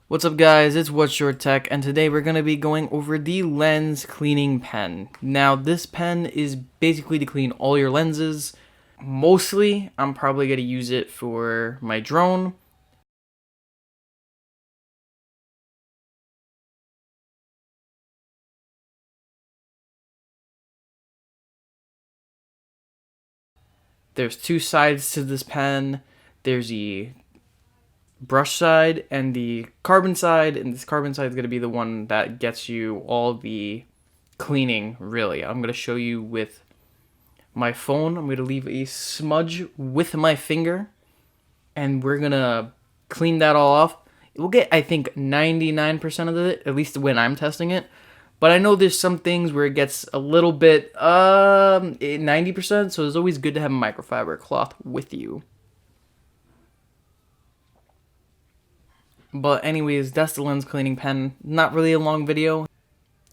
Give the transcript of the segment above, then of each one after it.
What's up guys, it's What's Your Tech, and today we're going to be going over the lens cleaning pen. Now this pen is basically to clean all your lenses. Mostly, I'm probably going to use it for my drone. There's two sides to this pen. There's the brush side and the carbon side, and this carbon side is going to be the one that gets you all the cleaning, really. I'm going to show you with my phone. I'm going to leave a smudge with my finger, and we're going to clean that all off. We'll get, I think, 99% of it, at least when I'm testing it. But I know there's some things where it gets a little bit, 90%, so it's always good to have a microfiber cloth with you. But anyways, that's the lens cleaning pen. Not really a long video.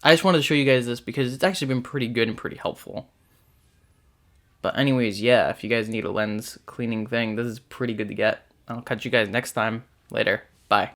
I just wanted to show you guys this because it's actually been pretty good and pretty helpful. But anyways, yeah, if you guys need a lens cleaning thing, this is pretty good to get. I'll catch you guys next time. Later. Bye.